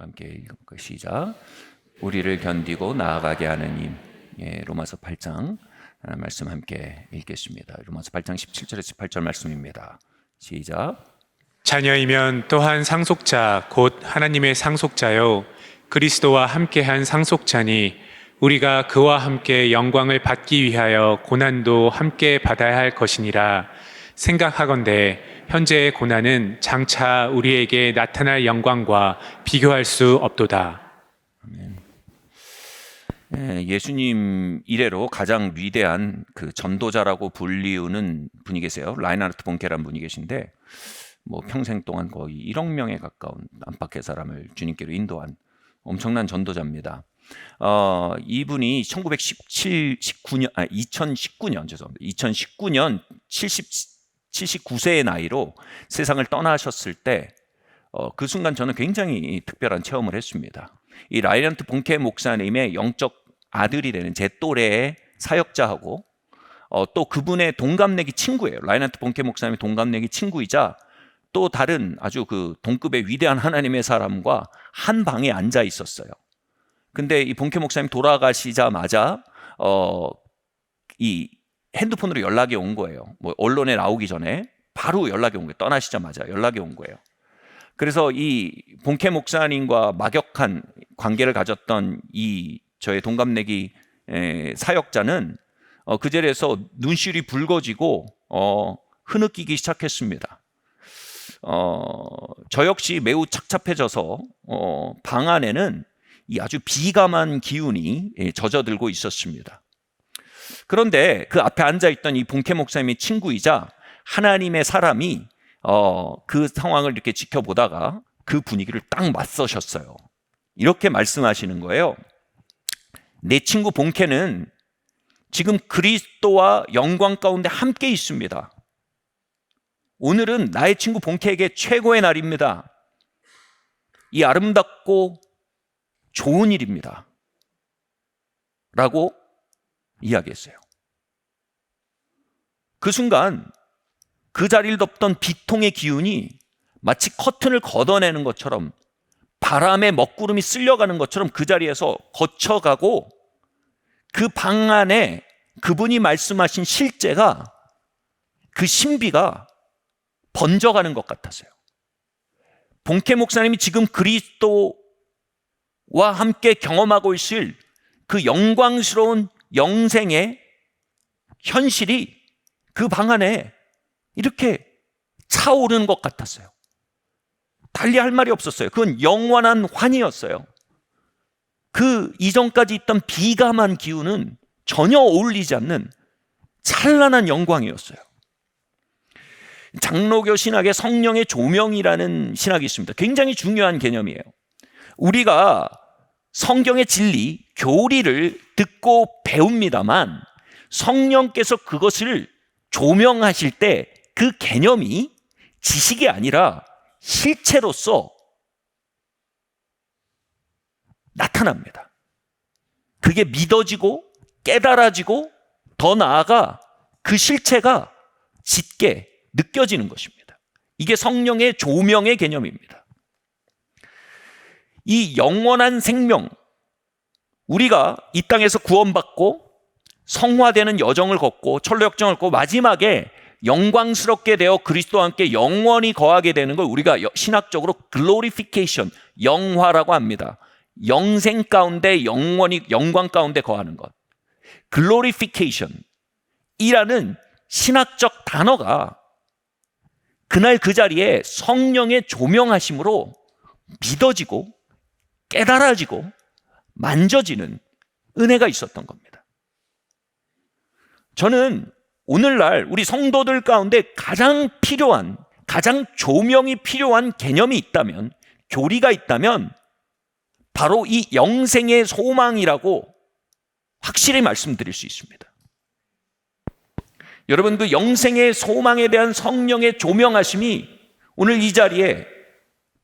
함께 시작. 우리를 견디고 나아가게 하는 힘. 로마서 8장 말씀 함께 읽겠습니다. 로마서 8장 17절에서 18절 말씀입니다. 시작. 자녀이면 또한 상속자 곧 하나님의 상속자요 그리스도와 함께한 상속자니 우리가 그와 함께 영광을 받기 위하여 고난도 함께 받아야 할 것이니라. 생각하건대 현재의 고난은 장차 우리에게 나타날 영광과 비교할 수 없도다. 예수님 이래로 가장 위대한 그 전도자라고 불리우는 분이 계세요. 라인하르트 본케라는 분이 계신데 평생 동안 거의 1억 명에 가까운 안팎의 사람을 주님께로 인도한 엄청난 전도자입니다. 이분이 2019년 79세의 나이로 세상을 떠나셨을 때 그 순간 저는 굉장히 특별한 체험을 했습니다. 이 라인하르트 본케 목사님의 영적 아들이 되는 제 또래의 사역자하고 또 그분의 동갑내기 친구예요. 라인하르트 본케 목사님의 동갑내기 친구이자 또 다른 아주 그 동급의 위대한 하나님의 사람과 한 방에 앉아 있었어요. 근데 이 본케 목사님 돌아가시자마자 이 핸드폰으로 연락이 온 거예요. 언론에 나오기 전에 바로 연락이 온 거예요. 떠나시자마자 연락이 온 거예요. 그래서 이 본케 목사님과 막역한 관계를 가졌던 이 저의 동갑내기 사역자는 그 자리에서 눈시울이 붉어지고 흐느끼기 시작했습니다. 저 역시 매우 착잡해져서 방 안에는 이 아주 비감한 기운이 젖어들고 있었습니다. 그런데 그 앞에 앉아있던 이 본케 목사님의 친구이자 하나님의 사람이 그 상황을 이렇게 지켜보다가 그 분위기를 딱 맞서셨어요. 이렇게 말씀하시는 거예요. 내 친구 본케는 지금 그리스도와 영광 가운데 함께 있습니다. 오늘은 나의 친구 본케에게 최고의 날입니다. 이 아름답고 좋은 일입니다. 라고 이야기했어요. 그 순간 그 자리를 덮던 비통의 기운이 마치 커튼을 걷어내는 것처럼 바람에 먹구름이 쓸려가는 것처럼 그 자리에서 거쳐가고 그 방 안에 그분이 말씀하신 실제가 그 신비가 번져가는 것 같았어요. 본케 목사님이 지금 그리스도와 함께 경험하고 있을 그 영광스러운 영생의 현실이 그 방 안에 이렇게 차오르는 것 같았어요. 달리 할 말이 없었어요. 그건 영원한 환희였어요. 그 이전까지 있던 비감한 기운은 전혀 어울리지 않는 찬란한 영광이었어요. 장로교 신학에 성령의 조명이라는 신학이 있습니다. 굉장히 중요한 개념이에요. 우리가 성경의 진리, 교리를 듣고 배웁니다만 성령께서 그것을 조명하실 때 그 개념이 지식이 아니라 실체로서 나타납니다. 그게 믿어지고 깨달아지고 더 나아가 그 실체가 짙게 느껴지는 것입니다. 이게 성령의 조명의 개념입니다. 이 영원한 생명, 우리가 이 땅에서 구원받고 성화되는 여정을 걷고 철로 역정을 걷고 마지막에 영광스럽게 되어 그리스도와 함께 영원히 거하게 되는 걸 우리가 신학적으로 글로리피케이션, 영화라고 합니다. 영생 가운데 영원히 영광 가운데 거하는 것. 글로리피케이션이라는 신학적 단어가 그날 그 자리에 성령의 조명하심으로 믿어지고 깨달아지고 만져지는 은혜가 있었던 겁니다. 저는 오늘날 우리 성도들 가운데 가장 필요한, 가장 조명이 필요한 개념이 있다면, 교리가 있다면 바로 이 영생의 소망이라고 확실히 말씀드릴 수 있습니다. 여러분, 그 영생의 소망에 대한 성령의 조명하심이 오늘 이 자리에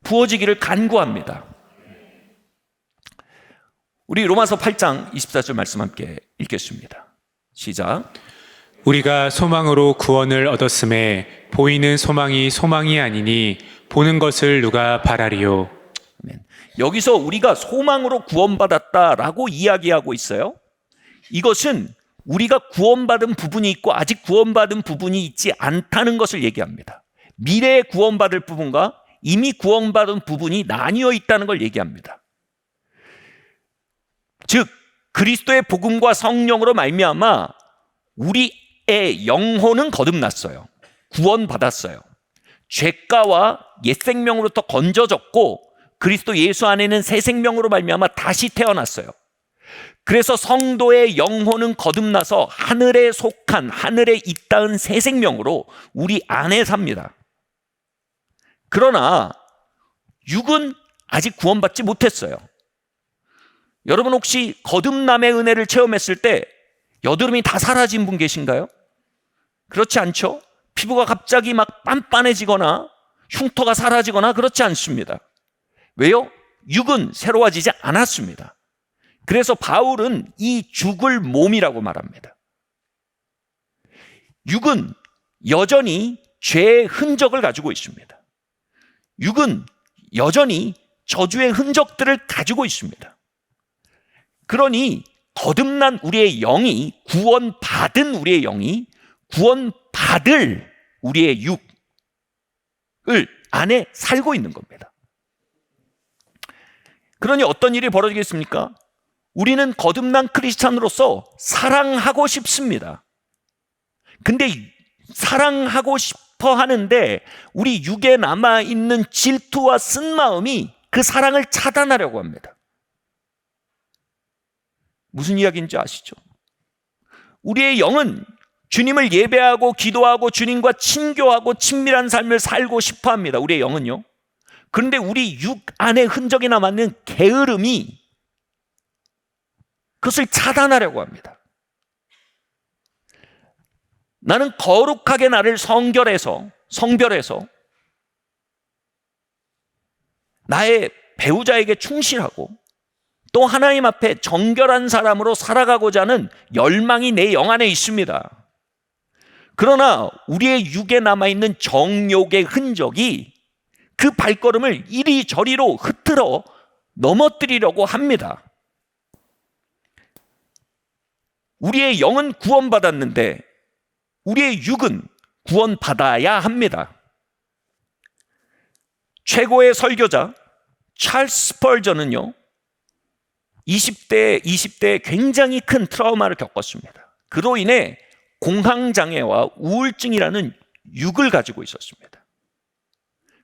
부어지기를 간구합니다. 우리 로마서 8장 24절 말씀 함께 읽겠습니다. 시작. 우리가 소망으로 구원을 얻었음에 보이는 소망이 소망이 아니니 보는 것을 누가 바라리요. 아멘. 여기서 우리가 소망으로 구원받았다라고 이야기하고 있어요. 이것은 우리가 구원받은 부분이 있고 아직 구원받은 부분이 있지 않다는 것을 얘기합니다. 미래에 구원받을 부분과 이미 구원받은 부분이 나뉘어 있다는 걸 얘기합니다. 즉 그리스도의 복음과 성령으로 말미암아 우리의 영혼은 거듭났어요. 구원받았어요. 죄가와 옛 생명으로부터 건져졌고 그리스도 예수 안에는 새 생명으로 말미암아 다시 태어났어요. 그래서 성도의 영혼은 거듭나서 하늘에 속한, 하늘에 있다은 새 생명으로 우리 안에 삽니다. 그러나 육은 아직 구원받지 못했어요. 여러분 혹시 거듭남의 은혜를 체험했을 때 여드름이 다 사라진 분 계신가요? 그렇지 않죠? 피부가 갑자기 막 빤빤해지거나 흉터가 사라지거나 그렇지 않습니다. 왜요? 육은 새로워지지 않았습니다. 그래서 바울은 이 죽을 몸이라고 말합니다. 육은 여전히 죄의 흔적을 가지고 있습니다. 육은 여전히 저주의 흔적들을 가지고 있습니다. 그러니 거듭난 우리의 영이, 구원받은 우리의 영이 구원받을 우리의 육을 안에 살고 있는 겁니다. 그러니 어떤 일이 벌어지겠습니까? 우리는 거듭난 크리스찬으로서 사랑하고 싶습니다. 근데 사랑하고 싶어 하는데 우리 육에 남아있는 질투와 쓴마음이 그 사랑을 차단하려고 합니다. 무슨 이야기인지 아시죠? 우리의 영은 주님을 예배하고 기도하고 주님과 친교하고 친밀한 삶을 살고 싶어 합니다. 우리의 영은요. 그런데 우리 육 안에 흔적이 남았는 게으름이 그것을 차단하려고 합니다. 나는 거룩하게 나를 성별해서 나의 배우자에게 충실하고 또 하나님 앞에 정결한 사람으로 살아가고자 하는 열망이 내 영 안에 있습니다. 그러나 우리의 육에 남아있는 정욕의 흔적이 그 발걸음을 이리저리로 흐트러 넘어뜨리려고 합니다. 우리의 영은 구원받았는데 우리의 육은 구원받아야 합니다. 최고의 설교자 찰스 스펄전은요, 20대에 굉장히 큰 트라우마를 겪었습니다. 그로 인해 공황장애와 우울증이라는 육을 가지고 있었습니다.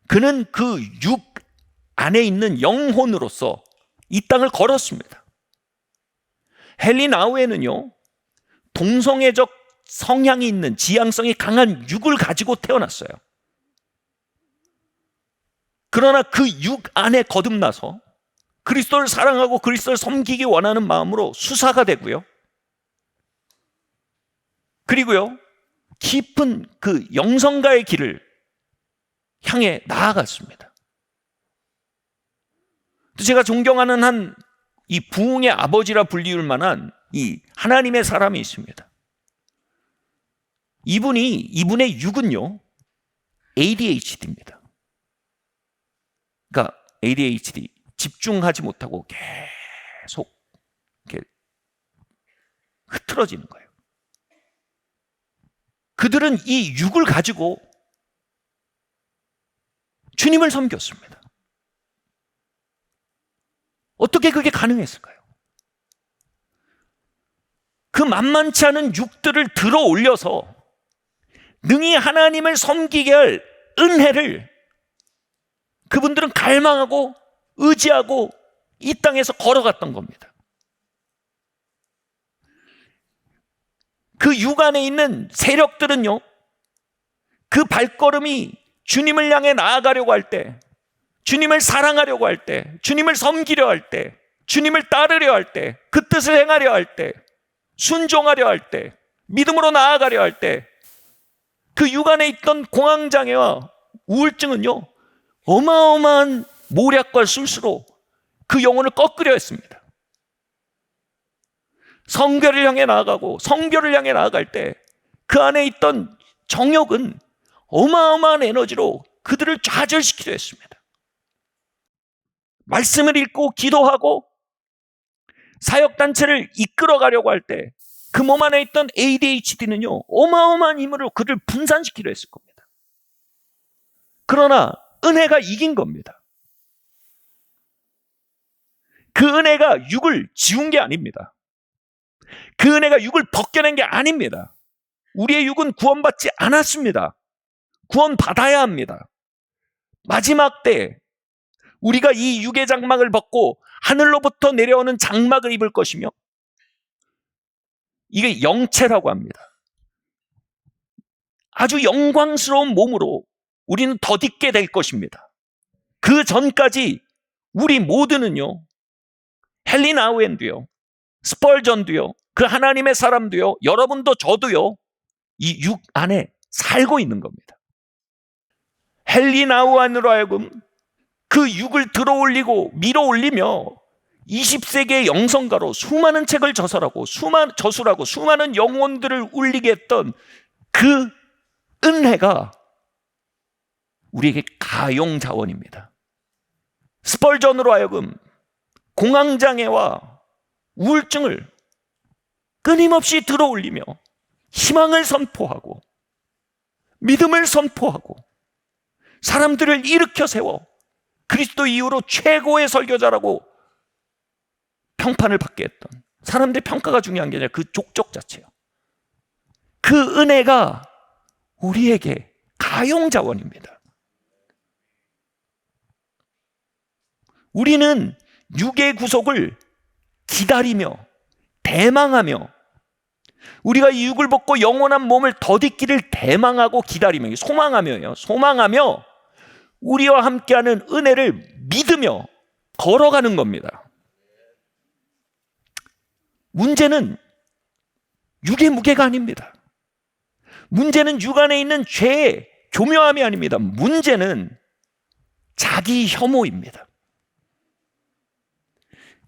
그는 그 육 안에 있는 영혼으로서 이 땅을 걸었습니다. 헨리 나우에는요, 동성애적 성향이 있는 지향성이 강한 육을 가지고 태어났어요. 그러나 그 육 안에 거듭나서 그리스도를 사랑하고 그리스도를 섬기기 원하는 마음으로 수사가 되고요. 그리고요, 깊은 그 영성가의 길을 향해 나아갔습니다. 제가 존경하는 이 부흥의 아버지라 불리울 만한 이 하나님의 사람이 있습니다. 이분의 육은요, ADHD입니다. 그러니까 ADHD, 집중하지 못하고 계속 이렇게 흐트러지는 거예요. 그들은 이 육을 가지고 주님을 섬겼습니다. 어떻게 그게 가능했을까요? 그 만만치 않은 육들을 들어 올려서 능히 하나님을 섬기게 할 은혜를 그분들은 갈망하고 의지하고 이 땅에서 걸어갔던 겁니다. 그 육 안에 있는 세력들은요, 그 발걸음이 주님을 향해 나아가려고 할 때, 주님을 사랑하려고 할 때, 주님을 섬기려 할 때, 주님을 따르려 할 때, 그 뜻을 행하려 할 때, 순종하려 할 때, 믿음으로 나아가려 할 때, 그 육 안에 있던 공황장애와 우울증은요, 어마어마한 모략과 술수로 그 영혼을 꺾으려 했습니다. 성결을 향해 나아가고 성결을 향해 나아갈 때 그 안에 있던 정욕은 어마어마한 에너지로 그들을 좌절시키려 했습니다. 말씀을 읽고 기도하고 사역단체를 이끌어가려고 할 때 그 몸 안에 있던 ADHD는요, 어마어마한 힘으로 그를 분산시키려 했을 겁니다. 그러나 은혜가 이긴 겁니다. 그 은혜가 육을 지운 게 아닙니다. 그 은혜가 육을 벗겨낸 게 아닙니다. 우리의 육은 구원받지 않았습니다. 구원받아야 합니다. 마지막 때 우리가 이 육의 장막을 벗고 하늘로부터 내려오는 장막을 입을 것이며, 이게 영체라고 합니다. 아주 영광스러운 몸으로 우리는 덧입게 될 것입니다. 그 전까지 우리 모두는요, 헨리 나우엔도요, 스펄전도요, 그 하나님의 사람도요, 여러분도 저도요, 이 육 안에 살고 있는 겁니다. 헨리 나우엔으로 하여금 그 육을 들어올리고 밀어올리며 20세기의 영성가로 수많은 책을 저술하고 수많은 영혼들을 울리게 했던 그 은혜가 우리에게 가용자원입니다. 스펄전으로 하여금 공황장애와 우울증을 끊임없이 들어올리며 희망을 선포하고 믿음을 선포하고 사람들을 일으켜 세워 그리스도 이후로 최고의 설교자라고 평판을 받게 했던, 사람들의 평가가 중요한 게 아니라 그 족적 자체요. 그 은혜가 우리에게 가용자원입니다. 우리는 육의 구속을 기다리며 대망하며, 우리가 이 육을 벗고 영원한 몸을 덧입기를 대망하고 기다리며, 소망하며 우리와 함께하는 은혜를 믿으며 걸어가는 겁니다. 문제는 육의 무게가 아닙니다. 문제는 육 안에 있는 죄의 교묘함이 아닙니다. 문제는 자기 혐오입니다.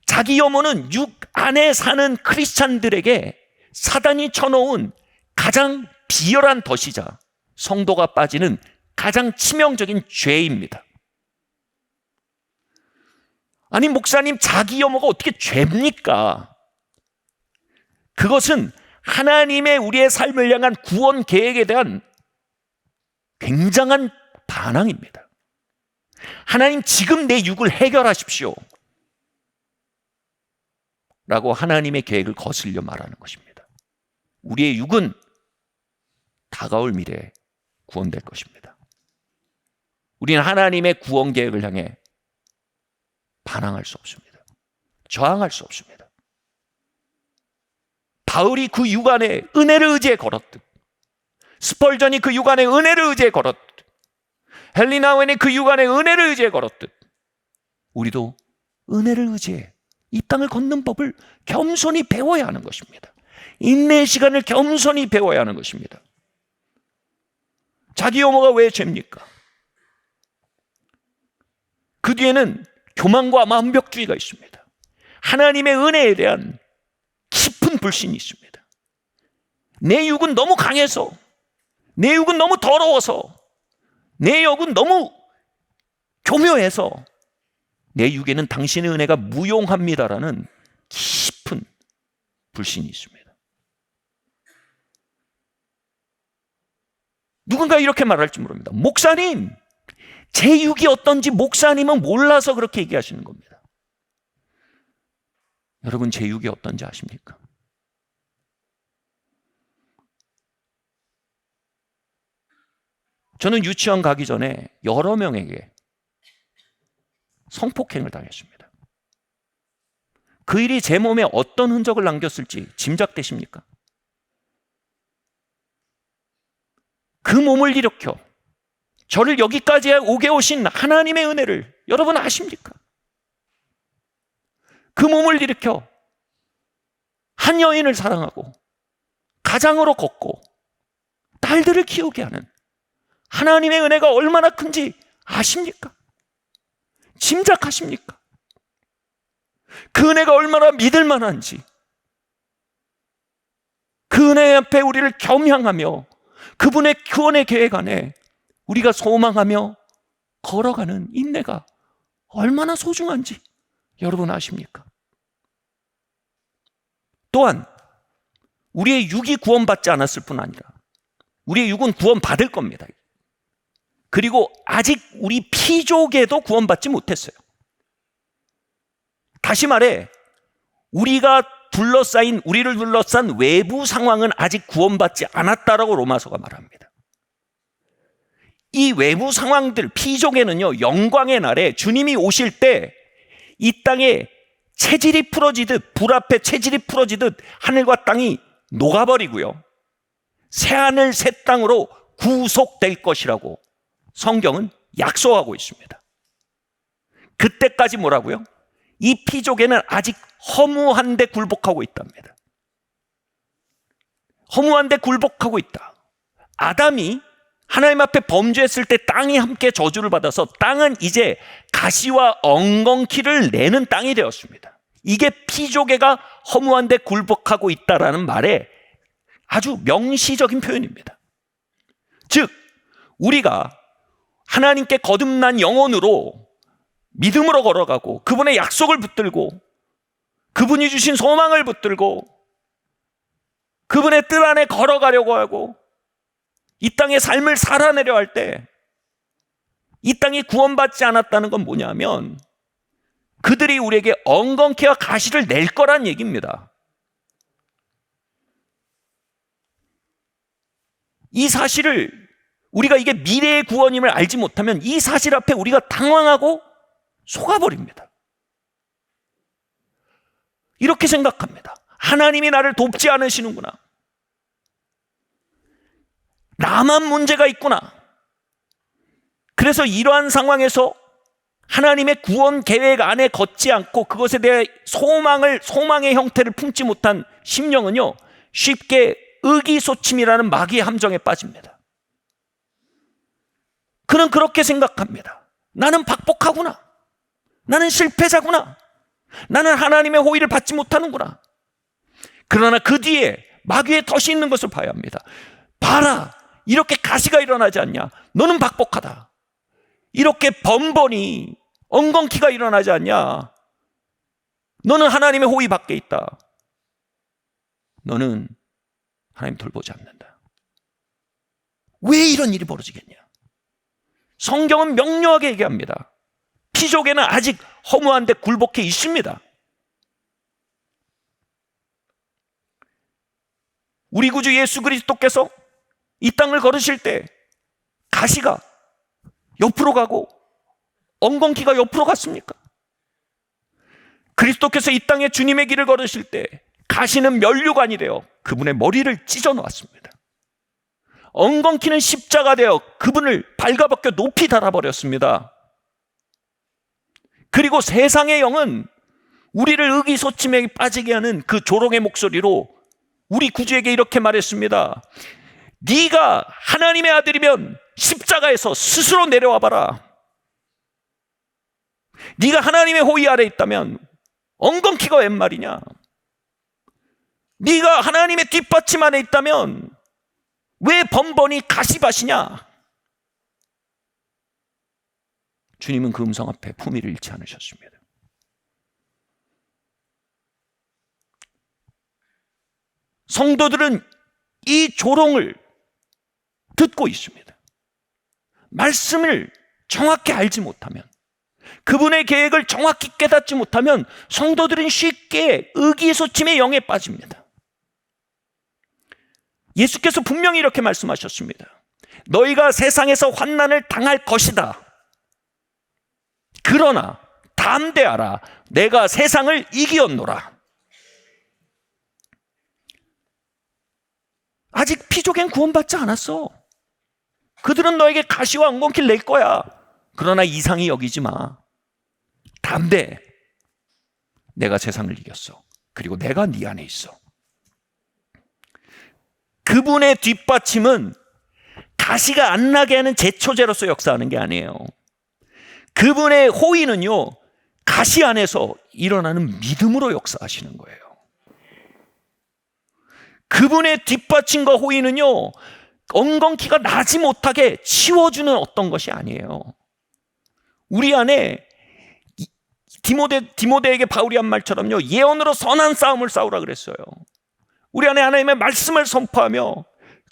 자기 혐오는 육 안에 사는 크리스찬들에게 사단이 쳐놓은 가장 비열한 덫이자 성도가 빠지는 가장 치명적인 죄입니다. 아니, 목사님, 자기 혐오가 어떻게 죄입니까? 그것은 하나님의 우리의 삶을 향한 구원 계획에 대한 굉장한 반항입니다. 하나님, 지금 내 육을 해결하십시오 라고 하나님의 계획을 거슬려 말하는 것입니다. 우리의 육은 다가올 미래에 구원될 것입니다. 우리는 하나님의 구원 계획을 향해 반항할 수 없습니다. 저항할 수 없습니다. 바울이 그 육 안에 은혜를 의지해 걸었듯, 스펄전이 그 육 안에 은혜를 의지해 걸었듯, 헨리 나우엔이 그 육 안에 은혜를 의지해 걸었듯, 우리도 은혜를 의지해 이 땅을 걷는 법을 겸손히 배워야 하는 것입니다. 인내의 시간을 겸손히 배워야 하는 것입니다. 자기 혐오가 왜 죄입니까? 그 뒤에는 교만과 완벽주의가 있습니다. 하나님의 은혜에 대한 깊은 불신이 있습니다. 내 육은 너무 강해서, 내 육은 너무 더러워서, 내 육은 너무 교묘해서 내 육에는 당신의 은혜가 무용합니다라는 깊은 불신이 있습니다. 누군가 이렇게 말할지 모릅니다. 목사님, 제 육이 어떤지 목사님은 몰라서 그렇게 얘기하시는 겁니다. 여러분, 제 육이 어떤지 아십니까? 저는 유치원 가기 전에 여러 명에게 성폭행을 당했습니다. 그 일이 제 몸에 어떤 흔적을 남겼을지 짐작되십니까? 그 몸을 일으켜 저를 여기까지 오게 오신 하나님의 은혜를 여러분 아십니까? 그 몸을 일으켜 한 여인을 사랑하고 가장으로 걷고 딸들을 키우게 하는 하나님의 은혜가 얼마나 큰지 아십니까? 짐작하십니까? 그 은혜가 얼마나 믿을 만한지, 그 은혜 앞에 우리를 겸양하며 그분의 구원의 계획 안에 우리가 소망하며 걸어가는 인내가 얼마나 소중한지 여러분 아십니까? 또한 우리의 육이 구원받지 않았을 뿐 아니라 우리의 육은 구원받을 겁니다. 그리고 아직 우리 피족에도 구원받지 못했어요. 다시 말해 우리를 둘러싼 외부 상황은 아직 구원받지 않았다라고 로마서가 말합니다. 이 외부 상황들, 피족에는요, 영광의 날에 주님이 오실 때 이 땅에 체질이 풀어지듯, 불 앞에 체질이 풀어지듯 하늘과 땅이 녹아버리고요, 새하늘 새 땅으로 구속될 것이라고 성경은 약속하고 있습니다. 그때까지 뭐라고요? 이 피족에는 아직 허무한데 굴복하고 있답니다. 허무한데 굴복하고 있다. 아담이 하나님 앞에 범죄했을 때 땅이 함께 저주를 받아서 땅은 이제 가시와 엉겅퀴를 내는 땅이 되었습니다. 이게 피조개가 허무한데 굴복하고 있다라는 말의 아주 명시적인 표현입니다. 즉 우리가 하나님께 거듭난 영혼으로 믿음으로 걸어가고 그분의 약속을 붙들고 그분이 주신 소망을 붙들고 그분의 뜻 안에 걸어가려고 하고 이 땅의 삶을 살아내려 할 때 이 땅이 구원받지 않았다는 건 뭐냐면 그들이 우리에게 엉겅퀴와 가시를 낼 거란 얘기입니다. 이 사실을 우리가 이게 미래의 구원임을 알지 못하면 이 사실 앞에 우리가 당황하고 속아버립니다. 이렇게 생각합니다. 하나님이 나를 돕지 않으시는구나. 나만 문제가 있구나. 그래서 이러한 상황에서 하나님의 구원 계획 안에 걷지 않고 그것에 대해 소망의 형태를 품지 못한 심령은요, 쉽게 의기소침이라는 마귀의 함정에 빠집니다. 그는 그렇게 생각합니다. 나는 박복하구나. 나는 실패자구나. 나는 하나님의 호의를 받지 못하는구나. 그러나 그 뒤에 마귀의 덫이 있는 것을 봐야 합니다. 봐라, 이렇게 가시가 일어나지 않냐? 너는 박복하다. 이렇게 번번이 엉겅퀴가 일어나지 않냐? 너는 하나님의 호의 밖에 있다. 너는 하나님 돌보지 않는다. 왜 이런 일이 벌어지겠냐? 성경은 명료하게 얘기합니다. 피족에는 아직 허무한데 굴복해 있습니다. 우리 구주 예수 그리스도께서 이 땅을 걸으실 때 가시가 옆으로 가고 엉겅퀴가 옆으로 갔습니까? 그리스도께서 이 땅에 주님의 길을 걸으실 때 가시는 면류관이 되어 그분의 머리를 찢어 놓았습니다. 엉겅퀴는 십자가 되어 그분을 발가벗겨 높이 달아버렸습니다. 그리고 세상의 영은 우리를 의기소침에 빠지게 하는 그 조롱의 목소리로 우리 구주에게 이렇게 말했습니다. 네가 하나님의 아들이면 십자가에서 스스로 내려와 봐라. 네가 하나님의 호의 아래 있다면 엉겅퀴가 웬 말이냐? 네가 하나님의 뒷받침 안에 있다면 왜 번번이 가시밭이냐? 주님은 그 음성 앞에 품위를 잃지 않으셨습니다. 성도들은 이 조롱을 듣고 있습니다. 말씀을 정확히 알지 못하면, 그분의 계획을 정확히 깨닫지 못하면 성도들은 쉽게 의기소침의 영에 빠집니다. 예수께서 분명히 이렇게 말씀하셨습니다. 너희가 세상에서 환난을 당할 것이다. 그러나 담대하라. 내가 세상을 이기었노라. 아직 피족엔 구원받지 않았어. 그들은 너에게 가시와 엉겅퀴를 낼 거야. 그러나 이상히 여기지 마. 담대. 내가 세상을 이겼어. 그리고 내가 네 안에 있어. 그분의 뒷받침은 가시가 안 나게 하는 제초제로서 역사하는 게 아니에요. 그분의 호의는요, 가시 안에서 일어나는 믿음으로 역사하시는 거예요. 그분의 뒷받침과 호의는요, 엉겅퀴가 나지 못하게 치워주는 어떤 것이 아니에요. 우리 안에 디모데에게 바울이 한 말처럼요, 예언으로 선한 싸움을 싸우라 그랬어요. 우리 안에 하나님의 말씀을 선포하며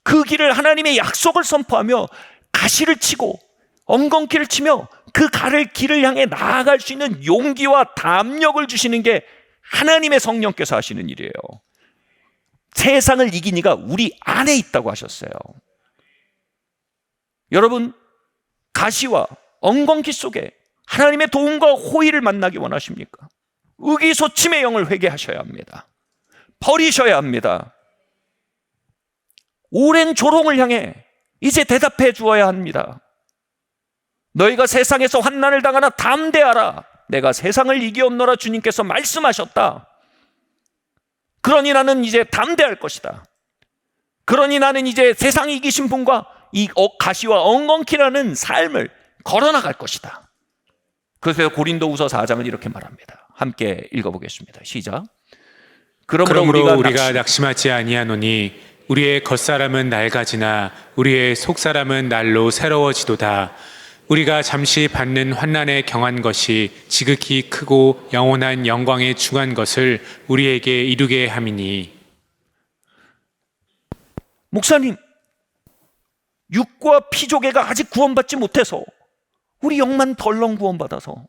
그 길을, 하나님의 약속을 선포하며 가시를 치고 엉겅퀴를 치며 그 길을 향해 나아갈 수 있는 용기와 담력을 주시는 게 하나님의 성령께서 하시는 일이에요. 세상을 이긴 이가 우리 안에 있다고 하셨어요. 여러분, 가시와 엉겅퀴 속에 하나님의 도움과 호의를 만나기 원하십니까? 의기소침의 영을 회개하셔야 합니다. 버리셔야 합니다. 오랜 조롱을 향해 이제 대답해 주어야 합니다. 너희가 세상에서 환난을 당하나 담대하라. 내가 세상을 이기었노라. 주님께서 말씀하셨다. 그러니 나는 이제 담대할 것이다. 그러니 나는 이제 세상이 이기신 분과 이 가시와 엉겅퀴라는 삶을 걸어나갈 것이다. 그래서 고린도후서 4장은 이렇게 말합니다. 함께 읽어보겠습니다. 시작. 그러므로 우리가 낙심하지 아니하노니 우리의 겉사람은 낡아지나 우리의 속사람은 날로 새로워지도다. 우리가 잠시 받는 환난에 경한 것이 지극히 크고 영원한 영광에 중한 것을 우리에게 이루게 함이니. 목사님, 육과 피조개가 아직 구원받지 못해서 우리 영만 덜렁 구원받아서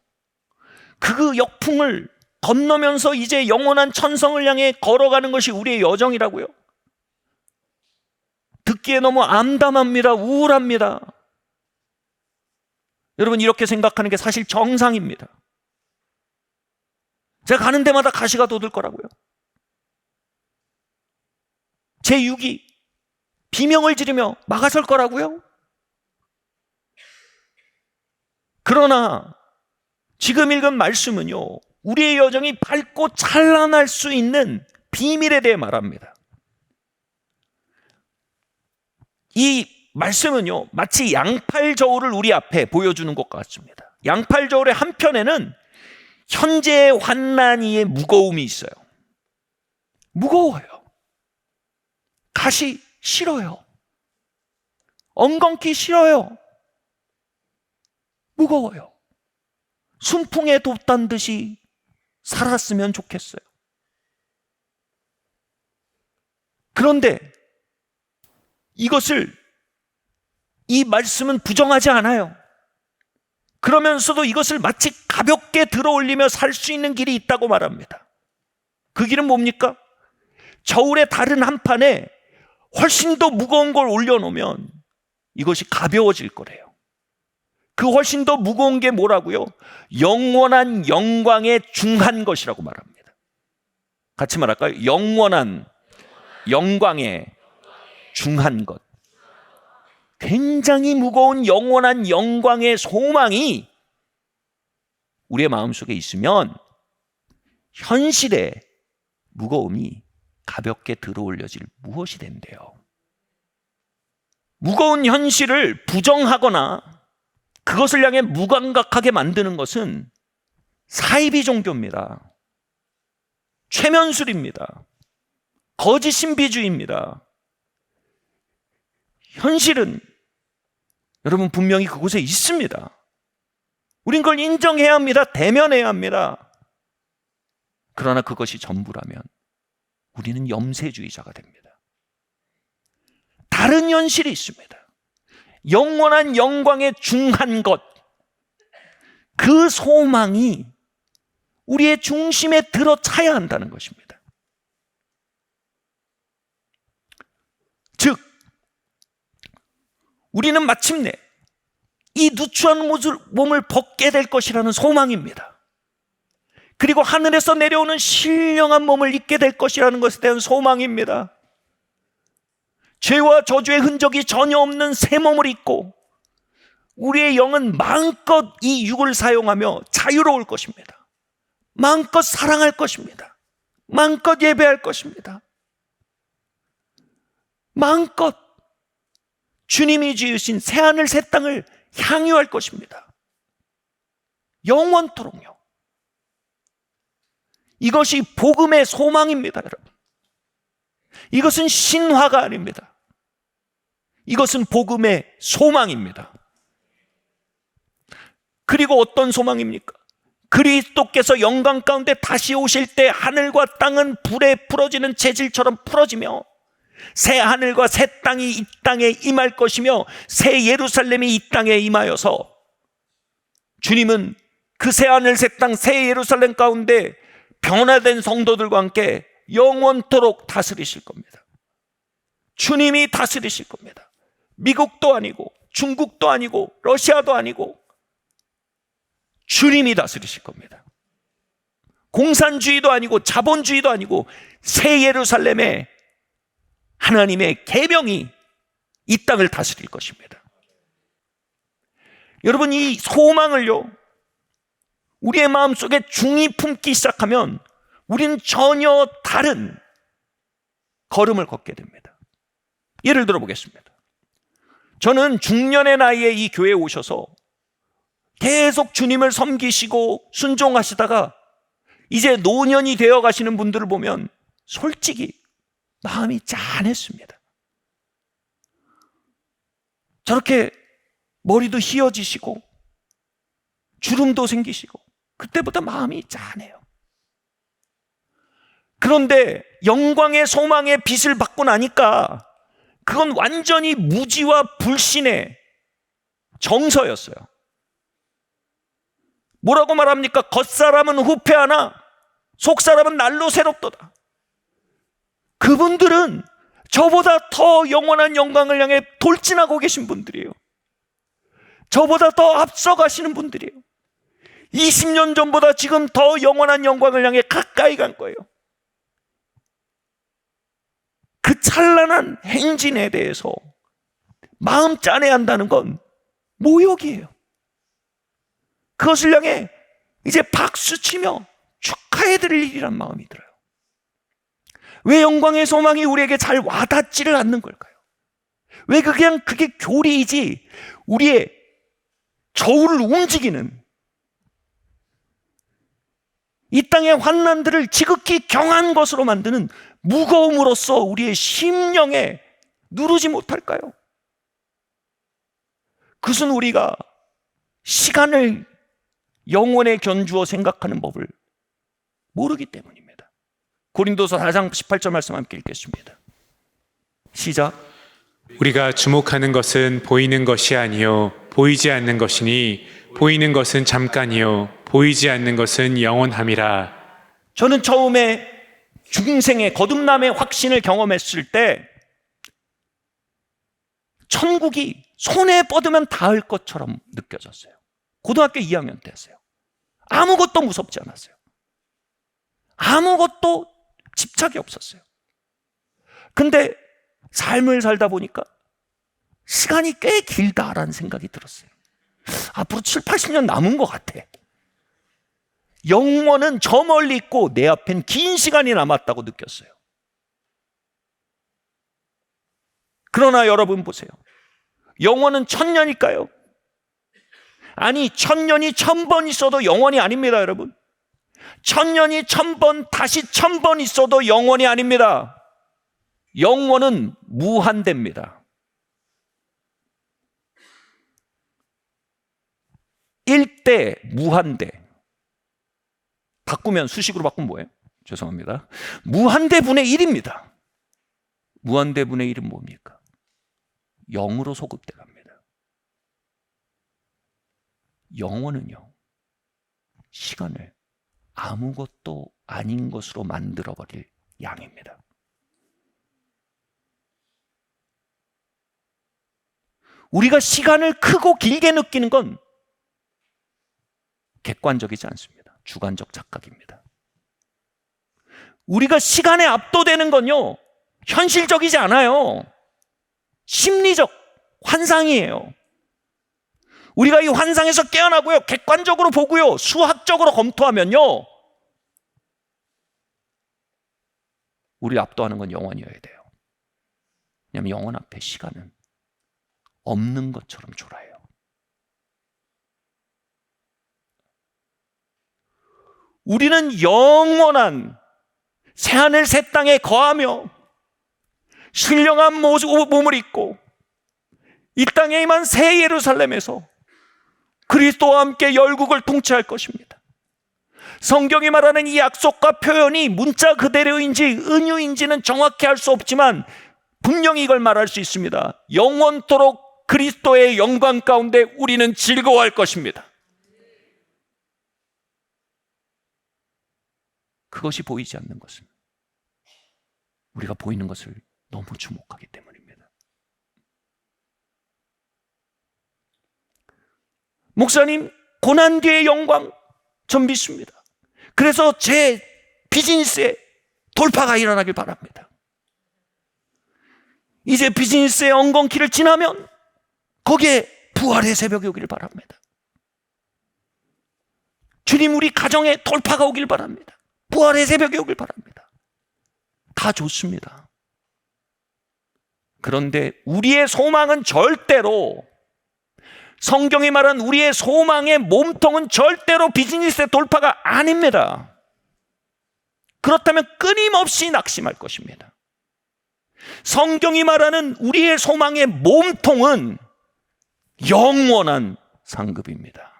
그 역풍을 건너면서 이제 영원한 천성을 향해 걸어가는 것이 우리의 여정이라고요? 듣기에 너무 암담합니다. 우울합니다. 여러분, 이렇게 생각하는 게 사실 정상입니다. 제가 가는 데마다 가시가 돋을 거라고요. 제 육이 비명을 지르며 막아설 거라고요. 그러나 지금 읽은 말씀은요, 우리의 여정이 밝고 찬란할 수 있는 비밀에 대해 말합니다. 이 말씀은요, 마치 양팔 저울을 우리 앞에 보여주는 것 같습니다. 양팔 저울의 한편에는 현재의 환난의 무거움이 있어요. 무거워요. 가시 싫어요. 엉겅퀴 싫어요. 무거워요. 순풍에 돋단 듯이 살았으면 좋겠어요. 그런데 이 말씀은 부정하지 않아요. 그러면서도 이것을 마치 가볍게 들어올리며 살 수 있는 길이 있다고 말합니다. 그 길은 뭡니까? 저울의 다른 한판에 훨씬 더 무거운 걸 올려놓으면 이것이 가벼워질 거래요. 그 훨씬 더 무거운 게 뭐라고요? 영원한 영광에 중한 것이라고 말합니다. 같이 말할까요? 영원한 영광에 중한 것. 굉장히 무거운 영원한 영광의 소망이 우리의 마음속에 있으면 현실의 무거움이 가볍게 들어올려질 무엇이 된대요. 무거운 현실을 부정하거나 그것을 향해 무감각하게 만드는 것은 사이비 종교입니다. 최면술입니다. 거짓 신비주의입니다. 현실은 여러분 분명히 그곳에 있습니다. 우린 그걸 인정해야 합니다. 대면해야 합니다. 그러나 그것이 전부라면 우리는 염세주의자가 됩니다. 다른 현실이 있습니다. 영원한 영광에 중한 것, 그 소망이 우리의 중심에 들어차야 한다는 것입니다. 즉, 우리는 마침내 이 누추한 몸을 벗게 될 것이라는 소망입니다. 그리고 하늘에서 내려오는 신령한 몸을 입게 될 것이라는 것에 대한 소망입니다. 죄와 저주의 흔적이 전혀 없는 새 몸을 입고 우리의 영은 마음껏 이 육을 사용하며 자유로울 것입니다. 마음껏 사랑할 것입니다. 마음껏 예배할 것입니다. 마음껏 주님이 지으신 새하늘 새 땅을 향유할 것입니다. 영원토록요. 이것이 복음의 소망입니다, 여러분. 이것은 신화가 아닙니다. 이것은 복음의 소망입니다. 그리고 어떤 소망입니까? 그리스도께서 영광 가운데 다시 오실 때 하늘과 땅은 불에 풀어지는 재질처럼 풀어지며 새 하늘과 새 땅이 이 땅에 임할 것이며 새 예루살렘이 이 땅에 임하여서 주님은 그 새 하늘 새 땅 새 예루살렘 가운데 변화된 성도들과 함께 영원토록 다스리실 겁니다. 주님이 다스리실 겁니다. 미국도 아니고 중국도 아니고 러시아도 아니고 주님이 다스리실 겁니다. 공산주의도 아니고 자본주의도 아니고 새 예루살렘의 하나님의 계명이 이 땅을 다스릴 것입니다. 여러분, 이 소망을요, 우리의 마음속에 중히 품기 시작하면 우리는 전혀 다른 걸음을 걷게 됩니다. 예를 들어 보겠습니다. 저는 중년의 나이에 이 교회에 오셔서 계속 주님을 섬기시고 순종하시다가 이제 노년이 되어 가시는 분들을 보면 솔직히 마음이 짠했습니다. 저렇게 머리도 휘어지시고 주름도 생기시고 그때부터 마음이 짠해요. 그런데 영광의 소망의 빛을 받고 나니까 그건 완전히 무지와 불신의 정서였어요. 뭐라고 말합니까? 겉사람은 후패하나 속사람은 날로 새롭도다. 그분들은 저보다 더 영원한 영광을 향해 돌진하고 계신 분들이에요. 저보다 더 앞서가시는 분들이에요. 20년 전보다 지금 더 영원한 영광을 향해 가까이 간 거예요. 그 찬란한 행진에 대해서 마음 짠해한다는 건 모욕이에요. 그것을 향해 이제 박수치며 축하해드릴 일이란 마음이 들어요. 왜 영광의 소망이 우리에게 잘 와닿지를 않는 걸까요? 왜 그냥 그게 교리이지 우리의 저울을 움직이는 이 땅의 환난들을 지극히 경한 것으로 만드는 무거움으로써 우리의 심령에 누르지 못할까요? 그것은 우리가 시간을 영혼에 견주어 생각하는 법을 모르기 때문입니다. 고린도서 4장 18절 말씀 함께 읽겠습니다. 시작. 우리가 주목하는 것은 보이는 것이 아니요 보이지 않는 것이니 보이는 것은 잠깐이요 보이지 않는 것은 영원함이라. 저는 처음에 중생의 거듭남의 확신을 경험했을 때 천국이 손에 뻗으면 닿을 것처럼 느껴졌어요. 고등학교 2학년 때였어요. 아무것도 무섭지 않았어요. 아무것도 집착이 없었어요. 근데 삶을 살다 보니까 시간이 꽤 길다라는 생각이 들었어요. 앞으로 7, 80년 남은 것 같아. 영원은 저 멀리 있고 내 앞엔 긴 시간이 남았다고 느꼈어요. 그러나 여러분 보세요. 영원은 1000년일까요? 아니, 1000년이 1000번 있어도 영원이 아닙니다, 여러분. 1000년이 1000번 다시 1000번 있어도 영원이 아닙니다. 영원은 무한대입니다. 1대 무한대. 바꾸면 수식으로 바꾸면 뭐예요? 죄송합니다. 무한대분의 1입니다. 무한대분의 1은 뭡니까? 0으로 소급돼 갑니다. 영원은요, 시간을 아무것도 아닌 것으로 만들어버릴 양입니다. 우리가 시간을 크고 길게 느끼는 건 객관적이지 않습니다. 주관적 착각입니다. 우리가 시간에 압도되는 건요, 현실적이지 않아요. 심리적 환상이에요. 우리가 이 환상에서 깨어나고요, 객관적으로 보고요, 수학적으로 검토하면요, 우리 압도하는 건 영원이어야 돼요. 왜냐하면 영원 앞에 시간은 없는 것처럼 초라해요. 우리는 영원한 새하늘 새 땅에 거하며 신령한 몸을 입고 이 땅에 임한 새 예루살렘에서 그리스도와 함께 열국을 통치할 것입니다. 성경이 말하는 이 약속과 표현이 문자 그대로인지 은유인지는 정확히 알 수 없지만 분명히 이걸 말할 수 있습니다. 영원토록 그리스도의 영광 가운데 우리는 즐거워할 것입니다. 그것이 보이지 않는 것은 우리가 보이는 것을 너무 주목하기 때문입니다. 목사님, 고난 뒤의 영광 전 믿습니다. 그래서 제 비즈니스에 돌파가 일어나길 바랍니다. 이제 비즈니스의 엉겅퀴를 지나면 거기에 부활의 새벽이 오길 바랍니다. 주님, 우리 가정에 돌파가 오길 바랍니다. 부활의 새벽이 오길 바랍니다. 다 좋습니다. 그런데 우리의 소망은 절대로, 성경이 말한 우리의 소망의 몸통은 절대로 비즈니스의 돌파가 아닙니다. 그렇다면 끊임없이 낙심할 것입니다. 성경이 말하는 우리의 소망의 몸통은 영원한 상급입니다.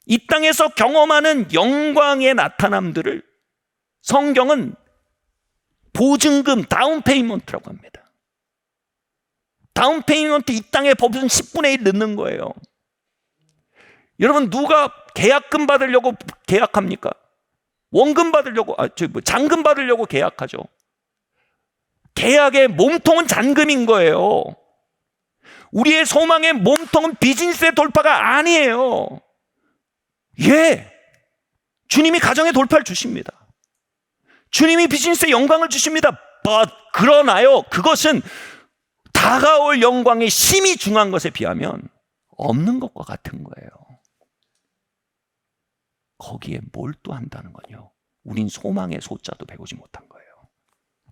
이 땅에서 경험하는 영광의 나타남들을 성경은 보증금, 다운페이먼트라고 합니다. 다운페이먼트, 이 땅의 법은 10분의 1 넣는 거예요. 여러분, 누가 계약금 받으려고 계약합니까? 원금 받으려고, 잔금 받으려고 계약하죠. 계약의 몸통은 잔금인 거예요. 우리의 소망의 몸통은 비즈니스의 돌파가 아니에요. 예, 주님이 가정의 돌파를 주십니다. 주님이 비즈니스의 영광을 주십니다. 그러나요, 그것은 다가올 영광의 심이 중한 것에 비하면 없는 것과 같은 거예요. 거기에 몰두한다는 건요, 우린 소망의 소자도 배우지 못한 거예요.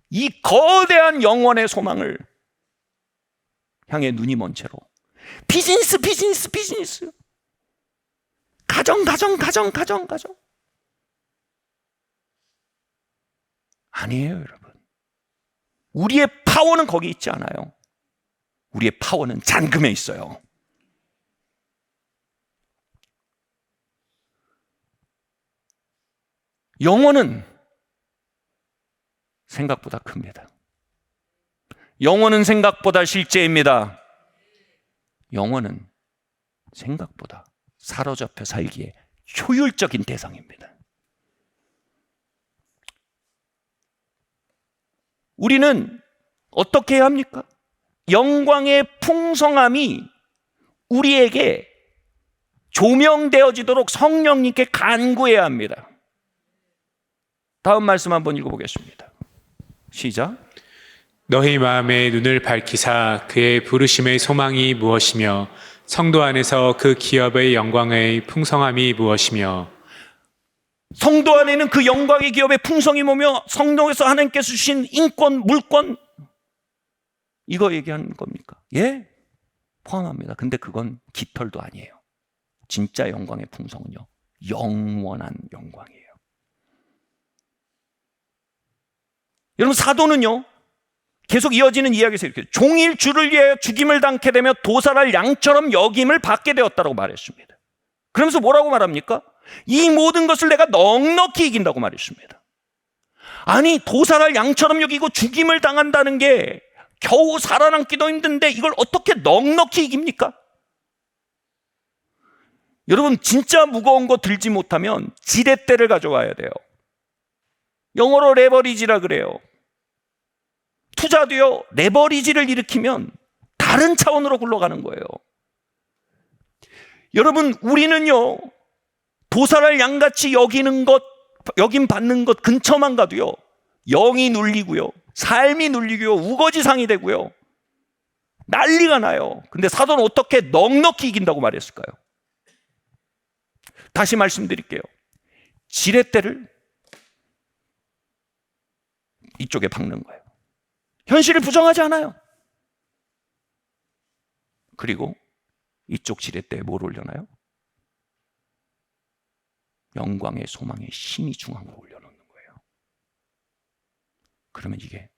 이 거대한 영원의 소망을 향해 눈이 먼 채로 비즈니스 가정 아니에요, 여러분. 우리의 파워는 거기 있지 않아요. 우리의 파워는 잔금에 있어요. 영혼은 생각보다 큽니다. 영혼은 생각보다 실제입니다. 영혼은 생각보다 사로잡혀 살기에 효율적인 대상입니다. 우리는 어떻게 해야 합니까? 영광의 풍성함이 우리에게 조명되어지도록 성령님께 간구해야 합니다. 다음 말씀 한번 읽어보겠습니다. 시작. 너희 마음의 눈을 밝히사 그의 부르심의 소망이 무엇이며 성도 안에서 그 기업의 영광의 풍성함이 무엇이며. 성도 안에는 그 영광의 기업의 풍성이 뭐며 성령에서 하나님께서 주신 인권, 물권, 이거 얘기하는 겁니까? 예, 포함합니다. 근데 그건 깃털도 아니에요. 진짜 영광의 풍성은요, 영원한 영광이에요. 여러분, 사도는요, 계속 이어지는 이야기에서 이렇게 종일 주를 위하여 죽임을 당케 되며 도살할 양처럼 여김을 받게 되었다고 말했습니다. 그러면서 뭐라고 말합니까? 이 모든 것을 내가 넉넉히 이긴다고 말했습니다. 아니, 도살할 양처럼 여기고 죽임을 당한다는 게 겨우 살아남기도 힘든데 이걸 어떻게 넉넉히 이깁니까? 여러분, 진짜 무거운 거 들지 못하면 지렛대를 가져와야 돼요. 영어로 레버리지라 그래요. 투자도요, 레버리지를 일으키면 다른 차원으로 굴러가는 거예요. 여러분, 우리는요, 도살할 양같이 여기는 것, 여김 받는 것 근처만 가도요, 영이 눌리고요, 삶이 눌리고요, 우거지상이 되고요, 난리가 나요. 근데 사도는 어떻게 넉넉히 이긴다고 말했을까요? 다시 말씀드릴게요. 지렛대를 이쪽에 박는 거예요. 현실을 부정하지 않아요. 그리고 이쪽 지렛대에 뭘 올려놔요? 영광의 소망의 심이 중한 걸 올려놓는 거예요. 그러면 이게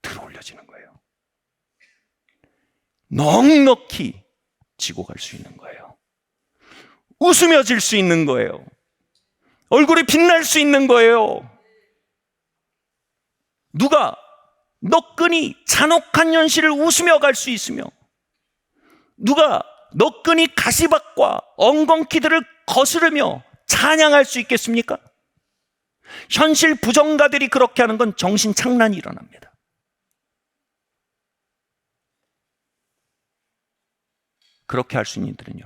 들어올려지는 거예요. 넉넉히 지고 갈 수 있는 거예요. 웃으며질 수 있는 거예요. 얼굴이 빛날 수 있는 거예요. 누가 너끈히 잔혹한 현실을 웃으며 갈 수 있으며, 누가 너끈히 가시밭과 엉겅퀴들을 거스르며 찬양할 수 있겠습니까? 현실 부정가들이 그렇게 하는 건 정신 착란이 일어납니다. 그렇게 할 수 있는 이들은요,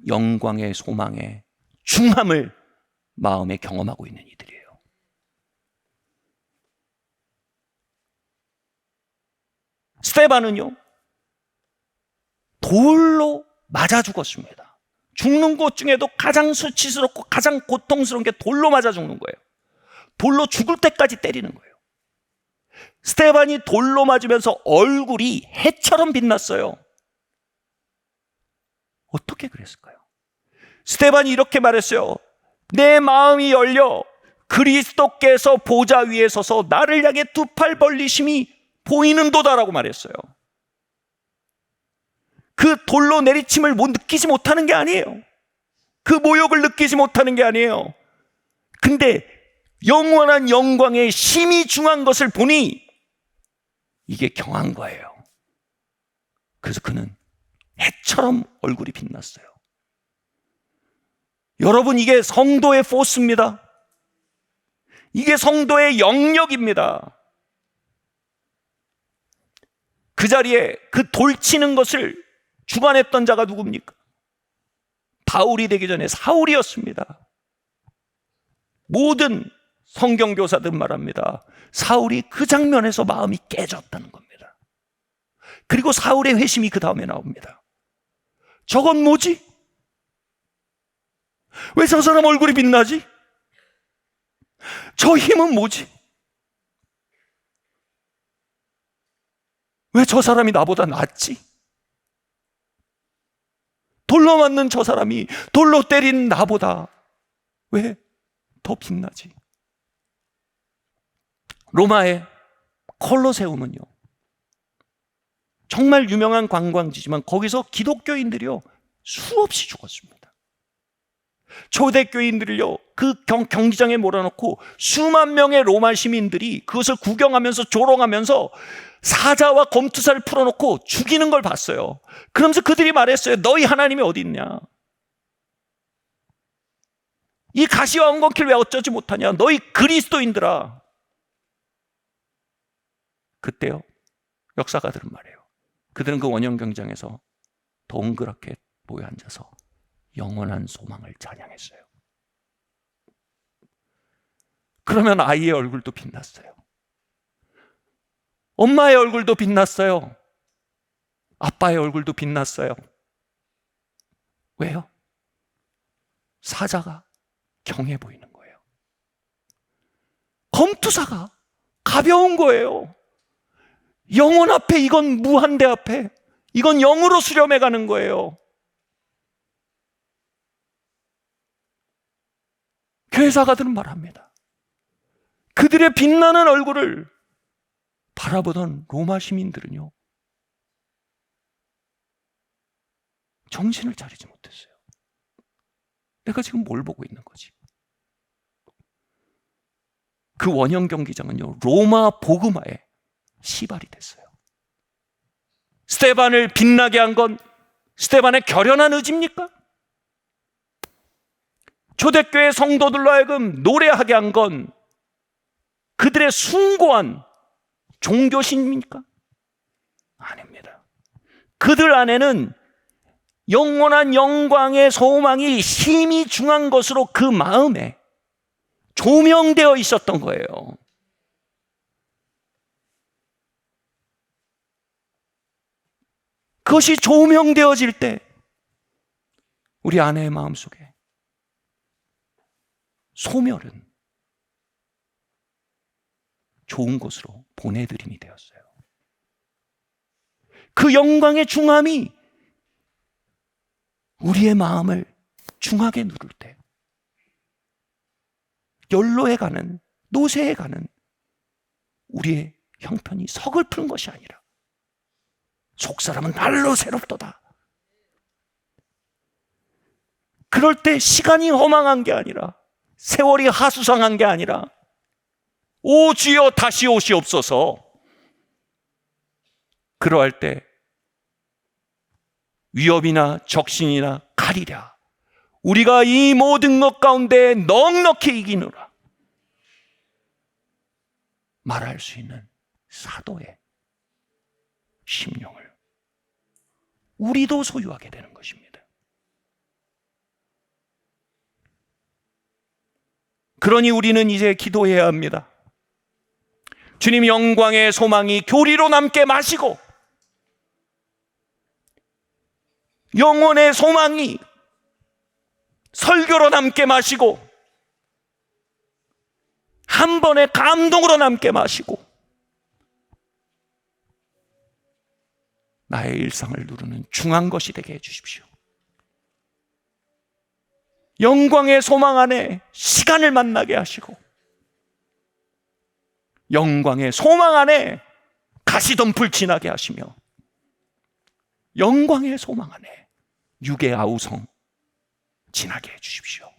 영광의 소망의 중함을 마음에 경험하고 있는 이들이에요. 스데반은요, 돌로 맞아 죽었습니다. 죽는 것 중에도 가장 수치스럽고 가장 고통스러운 게 돌로 맞아 죽는 거예요. 돌로 죽을 때까지 때리는 거예요. 스데반이 돌로 맞으면서 얼굴이 해처럼 빛났어요. 어떻게 그랬을까요? 스데반이 이렇게 말했어요. 내 마음이 열려 그리스도께서 보좌 위에 서서 나를 향해 두 팔 벌리심이 보이는도다라고 말했어요. 그 돌로 내리침을 느끼지 못하는 게 아니에요. 그 모욕을 느끼지 못하는 게 아니에요. 근데 영원한 영광의 심이 중한 것을 보니 이게 경한 거예요. 그래서 그는 해처럼 얼굴이 빛났어요. 여러분, 이게 성도의 포스입니다. 이게 성도의 영역입니다. 그 자리에 그 돌치는 것을 주관했던 자가 누굽니까? 바울이 되기 전에 사울이었습니다. 모든 성경교사들은 말합니다. 사울이 그 장면에서 마음이 깨졌다는 겁니다. 그리고 사울의 회심이 그 다음에 나옵니다. 저건 뭐지? 왜 저 사람 얼굴이 빛나지? 저 힘은 뭐지? 왜 저 사람이 나보다 낫지? 돌로 맞는 저 사람이 돌로 때린 나보다 왜 더 빛나지? 로마의 콜로세움은요, 정말 유명한 관광지지만 거기서 기독교인들이요 수없이 죽었습니다. 초대교인들을요 그 경기장에 몰아넣고 수만 명의 로마 시민들이 그것을 구경하면서 조롱하면서 사자와 검투사를 풀어놓고 죽이는 걸 봤어요. 그러면서 그들이 말했어요. 너희 하나님이 어디 있냐? 이 가시와 엉겅퀴를 왜 어쩌지 못하냐? 너희 그리스도인들아. 그때요, 역사가들은 말해요. 그들은 그 원형 경기장에서 동그랗게 모여 앉아서 영원한 소망을 찬양했어요. 그러면 아이의 얼굴도 빛났어요. 엄마의 얼굴도 빛났어요. 아빠의 얼굴도 빛났어요. 왜요? 사자가 경해 보이는 거예요. 검투사가 가벼운 거예요. 영혼 앞에 이건 무한대 앞에 이건 영으로 수렴해 가는 거예요. 교회사가들은 말합니다. 그들의 빛나는 얼굴을 바라보던 로마 시민들은요, 정신을 차리지 못했어요. 내가 지금 뭘 보고 있는 거지? 그 원형 경기장은요, 로마 복음화에 시발이 됐어요. 스데반을 빛나게 한 건 스데반의 결연한 의지입니까? 초대교회 성도들로 하여금 노래하게 한 건 그들의 숭고한 종교심입니까? 아닙니다. 그들 안에는 영원한 영광의 소망이 심이 중한 것으로 그 마음에 조명되어 있었던 거예요. 그것이 조명되어질 때 우리 아내의 마음속에 소멸은 좋은 곳으로 보내드림이 되었어요. 그 영광의 중함이 우리의 마음을 중하게 누를 때 연로해 가는, 노쇠해 가는 우리의 형편이 서글픈 것이 아니라 속사람은 날로 새롭도다. 그럴 때 시간이 허망한 게 아니라, 세월이 하수상한 게 아니라, 오 주여 다시 오시옵소서. 그러할 때 위협이나 적신이나 가리랴, 우리가 이 모든 것 가운데 넉넉히 이기노라 말할 수 있는 사도의 심령을 우리도 소유하게 되는 것입니다. 그러니 우리는 이제 기도해야 합니다. 주님 영광의 소망이 교리로 남게 마시고, 영혼의 소망이 설교로 남게 마시고, 한 번의 감동으로 남게 마시고, 나의 일상을 누르는 중한 것이 되게 해주십시오. 영광의 소망 안에 시간을 만나게 하시고, 영광의 소망 안에 가시덤불 지나게 하시며, 영광의 소망 안에 육의 아우성 지나게 해주십시오.